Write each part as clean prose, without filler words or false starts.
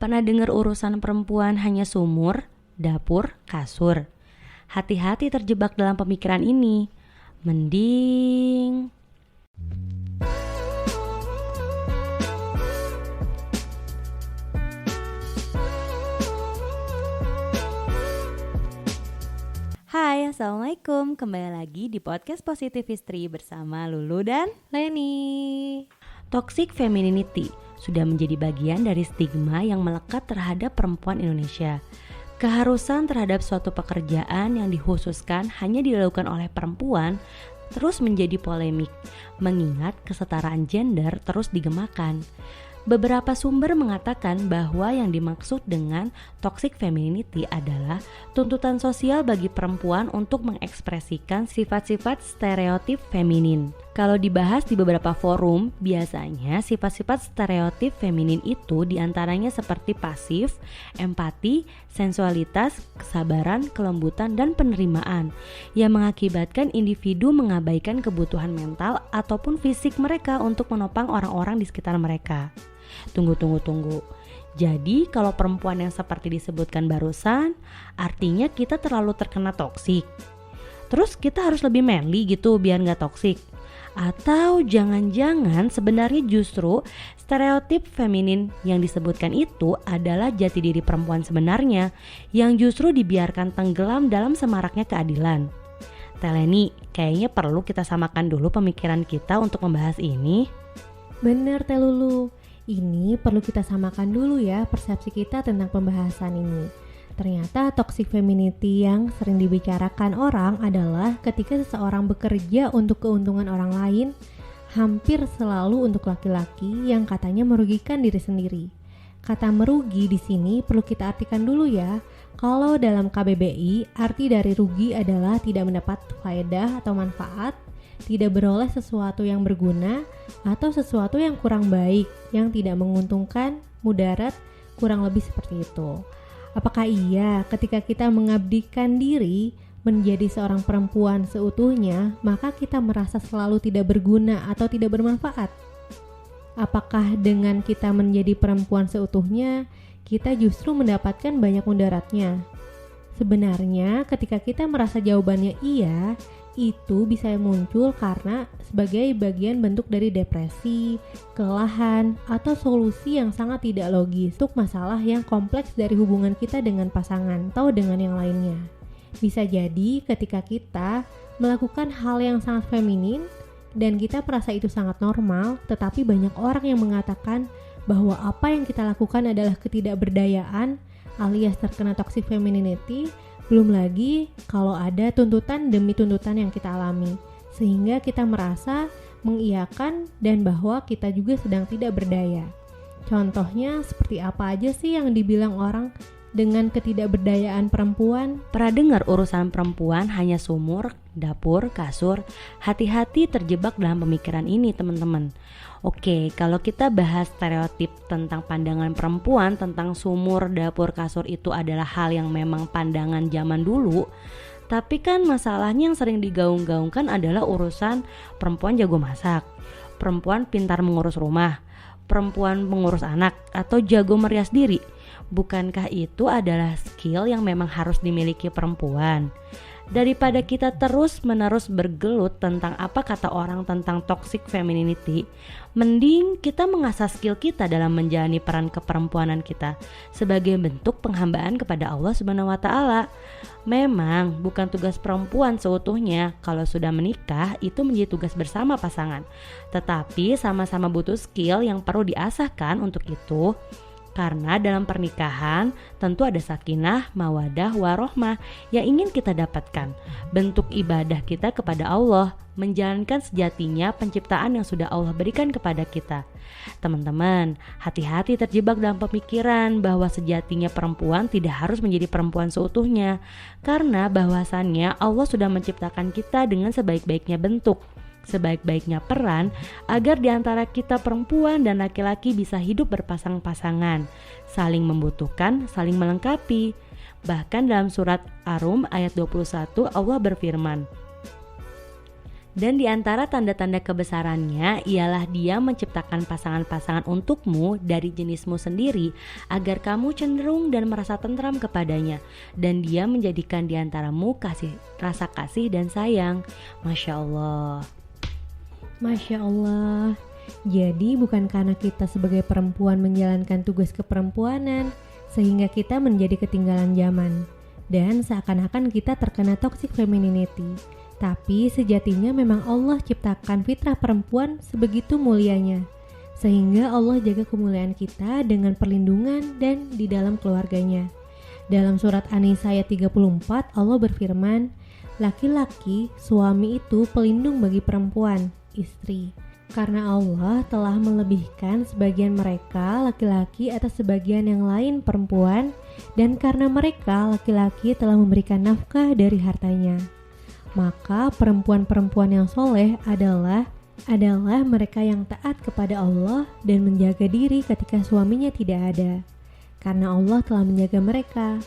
Pernah dengar urusan perempuan hanya sumur, dapur, kasur? Hati-hati terjebak dalam pemikiran ini. Mending... Hai, Assalamualaikum. Kembali lagi di podcast Positive History bersama Lulu dan Leni. Toxic femininity sudah menjadi bagian dari stigma yang melekat terhadap perempuan Indonesia. Keharusan terhadap suatu pekerjaan yang dikhususkan hanya dilakukan oleh perempuan terus menjadi polemik, mengingat kesetaraan gender terus digemakan. Beberapa sumber mengatakan bahwa yang dimaksud dengan toxic femininity adalah tuntutan sosial bagi perempuan untuk mengekspresikan sifat-sifat stereotip feminin. Kalau dibahas di beberapa forum, biasanya sifat-sifat stereotip feminin itu diantaranya seperti pasif, empati, sensualitas, kesabaran, kelembutan, dan penerimaan yang mengakibatkan individu mengabaikan kebutuhan mental ataupun fisik mereka untuk menopang orang-orang di sekitar mereka. Tunggu. Jadi kalau perempuan yang seperti disebutkan barusan, artinya kita terlalu terkena toksik. Terus kita harus lebih manly gitu biar gak toksik. Atau jangan-jangan sebenarnya justru stereotip feminin yang disebutkan itu adalah jati diri perempuan sebenarnya yang justru dibiarkan tenggelam dalam semaraknya keadilan. Leni, kayaknya perlu kita samakan dulu pemikiran kita untuk membahas ini. Bener Teh Lulu. Ini perlu kita samakan dulu ya persepsi kita tentang pembahasan ini. Ternyata toxic femininity yang sering dibicarakan orang adalah ketika seseorang bekerja untuk keuntungan orang lain, hampir selalu untuk laki-laki yang katanya merugikan diri sendiri. Kata merugi di sini perlu kita artikan dulu ya. Kalau dalam KBBI, arti dari rugi adalah tidak mendapat faedah atau manfaat, tidak beroleh sesuatu yang berguna, atau sesuatu yang kurang baik, yang tidak menguntungkan, mudarat, kurang lebih seperti itu. Apakah iya ketika kita mengabdikan diri menjadi seorang perempuan seutuhnya, maka kita merasa selalu tidak berguna atau tidak bermanfaat? Apakah dengan kita menjadi perempuan seutuhnya, kita justru mendapatkan banyak mudaratnya? Sebenarnya ketika kita merasa jawabannya iya, itu bisa muncul karena sebagai bagian bentuk dari depresi, kelelahan, atau solusi yang sangat tidak logis untuk masalah yang kompleks dari hubungan kita dengan pasangan atau dengan yang lainnya. Bisa jadi ketika kita melakukan hal yang sangat feminin dan kita merasa itu sangat normal, tetapi banyak orang yang mengatakan bahwa apa yang kita lakukan adalah ketidakberdayaan alias terkena toxic femininity. Belum lagi kalau ada tuntutan demi tuntutan yang kita alami, sehingga kita merasa mengiyakan dan bahwa kita juga sedang tidak berdaya. Contohnya seperti apa aja sih yang dibilang orang dengan ketidakberdayaan perempuan? Pernah dengar urusan perempuan hanya sumur, dapur, kasur? Hati-hati terjebak dalam pemikiran ini teman-teman. Oke, kalau kita bahas stereotip tentang pandangan perempuan tentang sumur, dapur, kasur itu adalah hal yang memang pandangan zaman dulu. Tapi kan masalahnya yang sering digaung-gaungkan adalah urusan perempuan jago masak, perempuan pintar mengurus rumah, perempuan mengurus anak, atau jago merias diri. Bukankah itu adalah skill yang memang harus dimiliki perempuan? Daripada kita terus-menerus bergelut tentang apa kata orang tentang toxic femininity, mending kita mengasah skill kita dalam menjalani peran keperempuanan kita sebagai bentuk penghambaan kepada Allah Subhanahu wa Ta'ala. Memang bukan tugas perempuan seutuhnya, kalau sudah menikah itu menjadi tugas bersama pasangan. Tetapi sama-sama butuh skill yang perlu diasahkan untuk itu. Karena dalam pernikahan tentu ada sakinah, mawadah, warohmah yang ingin kita dapatkan. Bentuk ibadah kita kepada Allah, menjalankan sejatinya penciptaan yang sudah Allah berikan kepada kita. Teman-teman, hati-hati terjebak dalam pemikiran bahwa sejatinya perempuan tidak harus menjadi perempuan seutuhnya. Karena bahwasannya Allah sudah menciptakan kita dengan sebaik-baiknya bentuk, sebaik-baiknya peran, agar di antara kita perempuan dan laki-laki bisa hidup berpasang-pasangan, saling membutuhkan, saling melengkapi. Bahkan dalam surat Ar-Rum ayat 21 Allah berfirman, Dan di antara tanda-tanda kebesarannya ialah Dia menciptakan pasangan-pasangan untukmu dari jenismu sendiri agar kamu cenderung dan merasa tentram kepadanya, dan Dia menjadikan di antaramu rasa kasih dan sayang. Masya Allah. Masya Allah. Jadi bukan karena kita sebagai perempuan menjalankan tugas keperempuanan sehingga kita menjadi ketinggalan zaman dan seakan-akan kita terkena toxic femininity. Tapi sejatinya memang Allah ciptakan fitrah perempuan sebegitu mulianya, sehingga Allah jaga kemuliaan kita dengan perlindungan dan di dalam keluarganya. Dalam surat An-Nisa ayat 34, Allah berfirman, laki-laki, suami itu pelindung bagi perempuan, istri. Karena Allah telah melebihkan sebagian mereka laki-laki atas sebagian yang lain perempuan, dan karena mereka laki-laki telah memberikan nafkah dari hartanya. Maka perempuan-perempuan yang soleh adalah mereka yang taat kepada Allah dan menjaga diri ketika suaminya tidak ada, karena Allah telah menjaga mereka.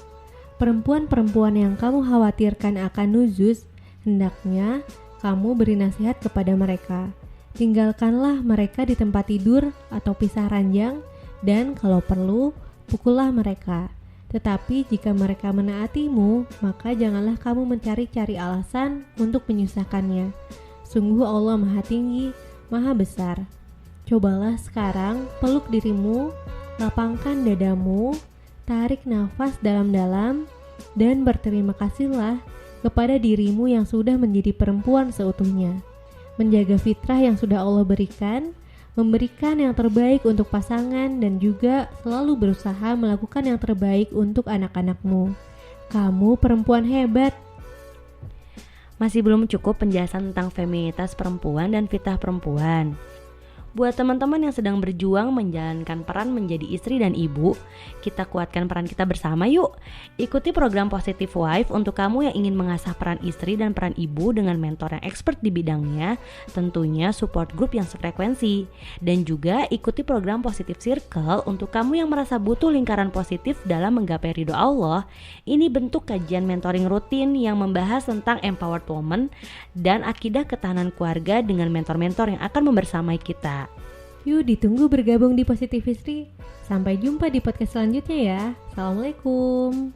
Perempuan-perempuan yang kamu khawatirkan akan nuzuz, hendaknya kamu beri nasihat kepada mereka. Tinggalkanlah mereka di tempat tidur atau pisah ranjang, dan kalau perlu, pukullah mereka. Tetapi jika mereka menaatimu, maka janganlah kamu mencari-cari alasan untuk menyusahkannya. Sungguh Allah Maha Tinggi, Maha Besar. Cobalah sekarang peluk dirimu, lapangkan dadamu, tarik nafas dalam-dalam, dan berterima kasihlah kepada dirimu yang sudah menjadi perempuan seutuhnya. Menjaga fitrah yang sudah Allah berikan, memberikan yang terbaik untuk pasangan, dan juga selalu berusaha melakukan yang terbaik untuk anak-anakmu. Kamu perempuan hebat. Masih belum cukup penjelasan tentang feminitas perempuan dan fitrah perempuan. Buat teman-teman yang sedang berjuang menjalankan peran menjadi istri dan ibu, kita kuatkan peran kita bersama yuk. Ikuti program Positive Wife untuk kamu yang ingin mengasah peran istri dan peran ibu dengan mentor yang expert di bidangnya, tentunya support group yang sefrekuensi. Dan juga ikuti program Positive Circle untuk kamu yang merasa butuh lingkaran positif dalam menggapai ridho Allah. Ini bentuk kajian mentoring rutin yang membahas tentang empowered woman dan akidah ketahanan keluarga dengan mentor-mentor yang akan membersamai kita. Yuk ditunggu bergabung di Positivistry. Sampai jumpa di podcast selanjutnya ya. Assalamualaikum.